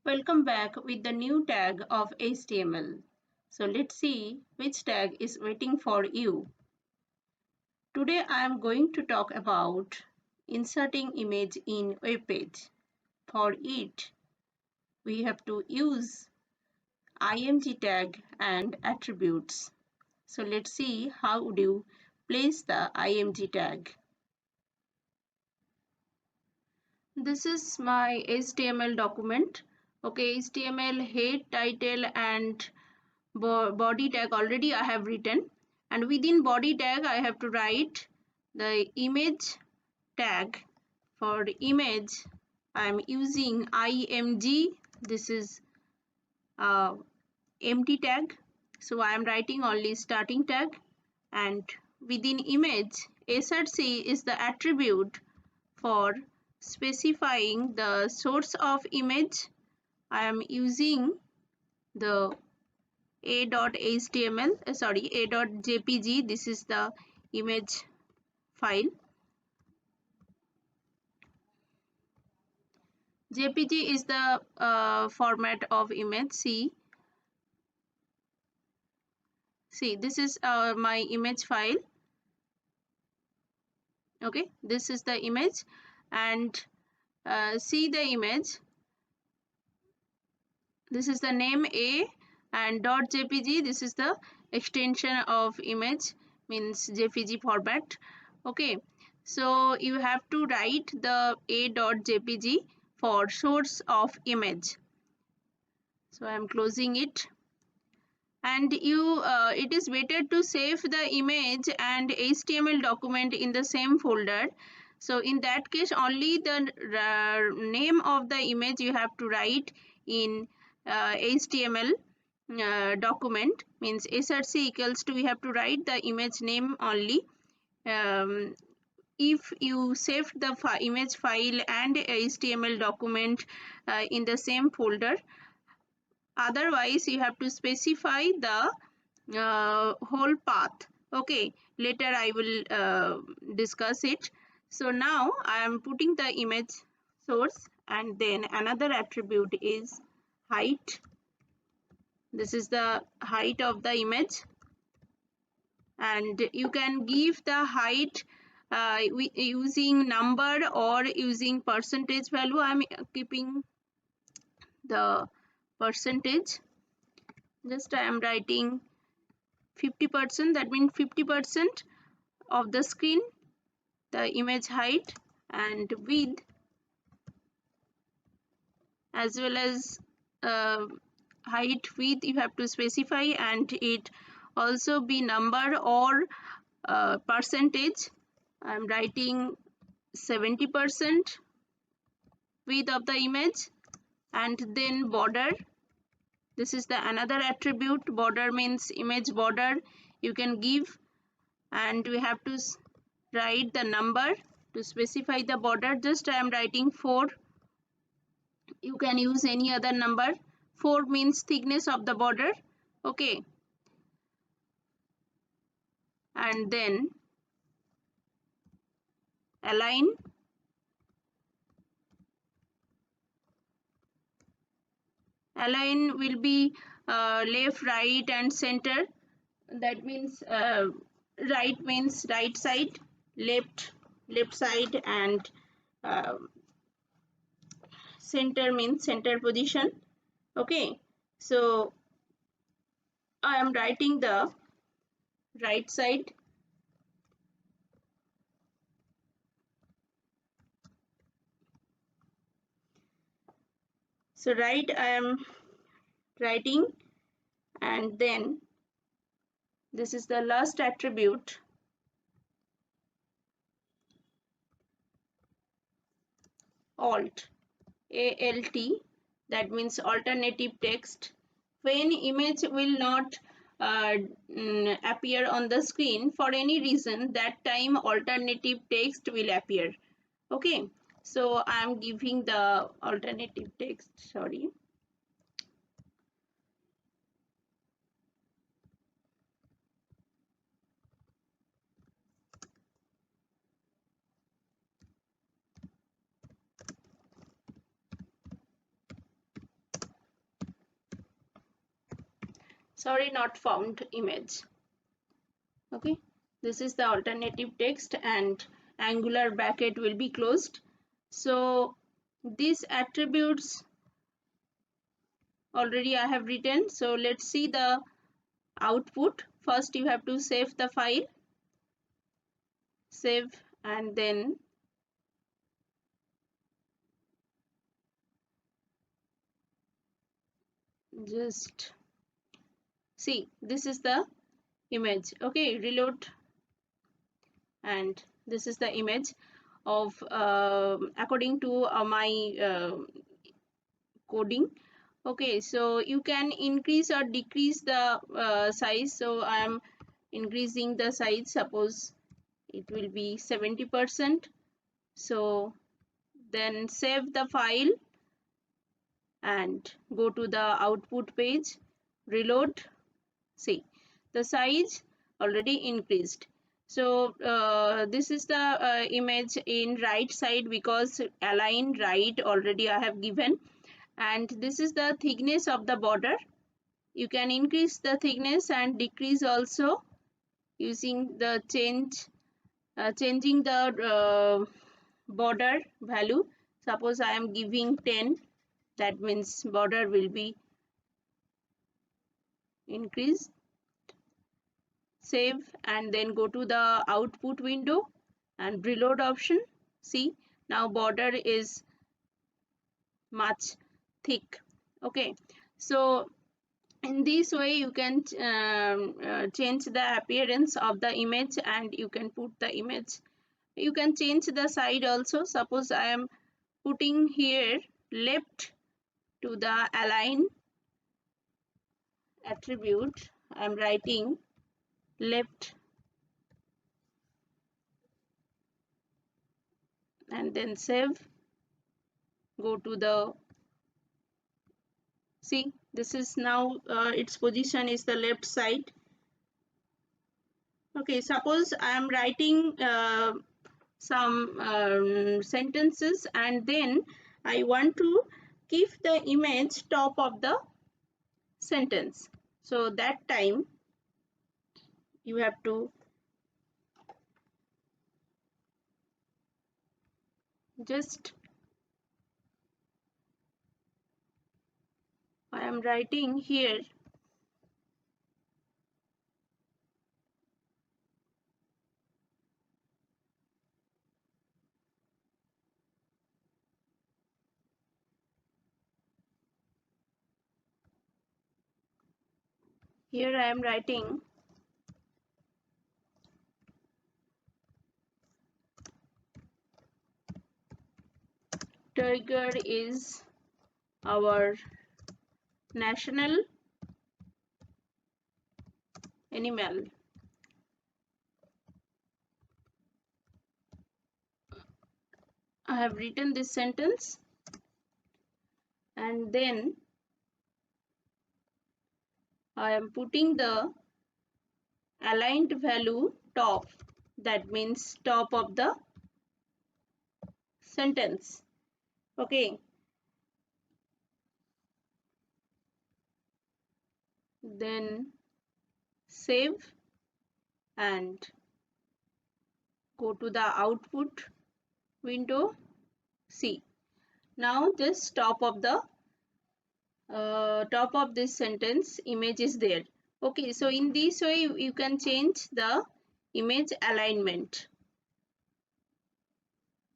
Welcome back with the new tag of HTML. So let's see which tag is waiting for you. Today I am going to talk about inserting image in web page. For it, we have to use img tag and attributes. So let's see how would you place the img tag. This is my HTML document. Okay, HTML head, title and body tag already I have written, and within body tag I have to write the image tag. For image I am using img. This is empty tag, so I am writing only starting tag. And within image, src is the attribute for specifying the source of image. I am using the a.jpg. This is the image file. Jpg is the format of image. See this is my image file. Okay, this is the image, and see the image. This is the name a, and .jpg, this is the extension of image, means jpg format. Okay, so you have to write the a.jpg for source of image. So I am closing it, and it is better to save the image and html document in the same folder. So in that case only the name of the image you have to write in html document, means src equals to, we have to write the image name only. If you saved the image file and html document in the same folder, otherwise you have to specify the whole path. Okay, later I will discuss it. So now I am putting the image source, and then another attribute is height. This is the height of the image, and you can give the height using number or using percentage value. I am keeping the percentage. Just I am writing 50%, that means 50% of the screen, the image height, and width as well as height, width you have to specify, and it also be number or percentage. I am writing 70% width of the image. And then border, this is the another attribute. Border means image border you can give, and we have to write the number to specify the border. Just I am writing 4. You can use any other number. 4 means thickness of the border. Okay, and then align. Align will be left, right and center. That means right means right side, left side, and uh, center means center position. Okay, so I am writing the right side. So right I am writing, and then this is the last attribute, alt, alt, that means alternative text. When image will not appear on the screen for any reason, that time alternative text will appear. Okay, so I am giving the alternative text, sorry. sorry, not found image. Okay, this is the alternative text and angular bracket will be closed. So these attributes already I have written. So let's see the output. First you have to save the file, save, and then just see, this is the image. Okay, reload, and this is the image of according to my coding. Okay, so you can increase or decrease the size. So I am increasing the size, suppose it will be 70%. So then save the file and go to the output page, reload. See, the size already increased. So this is the image in right side because align right already I have given, and this is the thickness of the border. You can increase the thickness and decrease also using the changing the border value. Suppose I am giving 10, that means border will be increased. Save and then go to the output window and reload option. See, now border is much thick. Okay, so in this way you can change the appearance of the image and you can put the image. You can change the side also. Suppose I am putting here left to the align attribute, I am writing left and then save, go to the, see, this is now its position is the left side. Okay, suppose I am writing some sentences and then I want to keep the image top of the sentence. So that time you have to just, I am writing here I am writing tiger is our national animal. I have written this sentence and then I am putting the aligned value top, that means top of the sentence. Okay, then save and go to the output window. See, now this top of this sentence image is there. Okay, so in this way you can change the image alignment.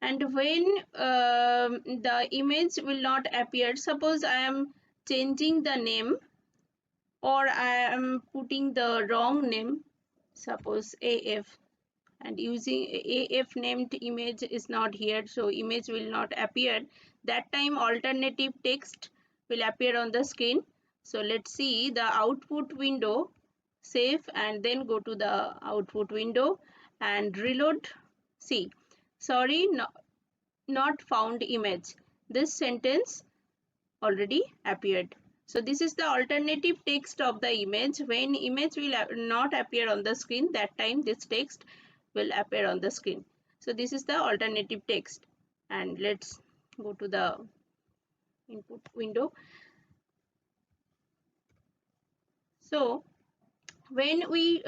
And when the image will not appear, suppose I am changing the name or I am putting the wrong name, suppose AF, and using AF named image is not here, so image will not appear. That time alternative text will appear on the screen. So let's see the output window, save and then go to the output window and reload. See, sorry, not found image. This sentence already appeared. So this is the alternative text of the image. When image will not appear on the screen, that time this text will appear on the screen. So this is the alternative text. And let's go to the input window. So when we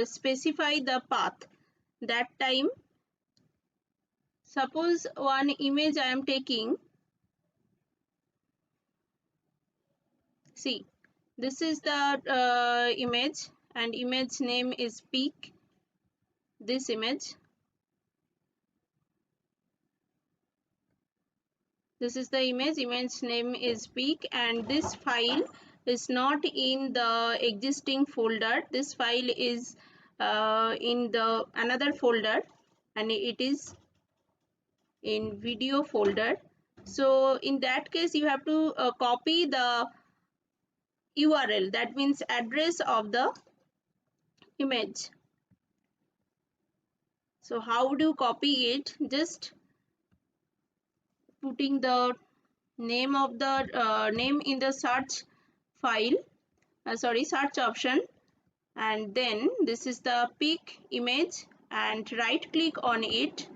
specify the path, that time suppose one image I am taking. See, this is the image, and image name is peak. This image, this is the image name is peak, and this file is not in the existing folder. This file is in the another folder, and it is in video folder. So in that case you have to copy the URL, that means address of the image. So how do you copy it? Just putting the name of the name in the search file, search option, and then this is the peak image, and right click on it.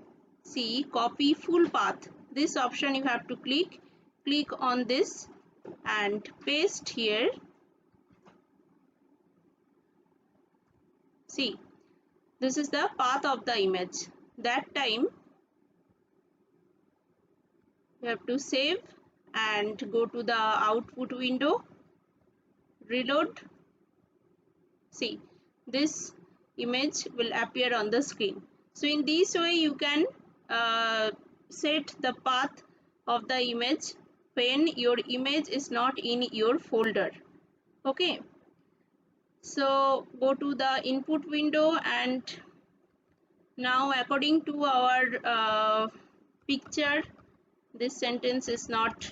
See, copy full path. This option you have to click on this and paste here. See, this is the path of the image. That time you have to save and go to the output window, reload. See, this image will appear on the screen. So in this way you can set the path of the image when your image is not in your folder. Okay, so go to the input window, and now according to our picture, this sentence is not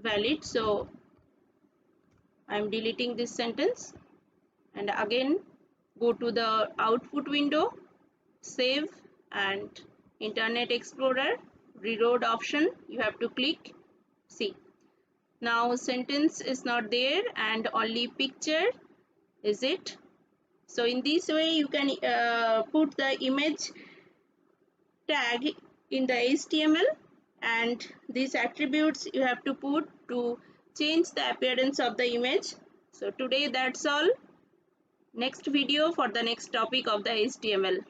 valid, so I'm deleting this sentence. And again go to the output window, save, and Internet Explorer, reload option you have to click. See, now sentence is not there and only picture is it. So in this way you can put the image tag in the HTML, and these attributes you have to put to change the appearance of the image. So today that's all. Next video for the next topic of the HTML.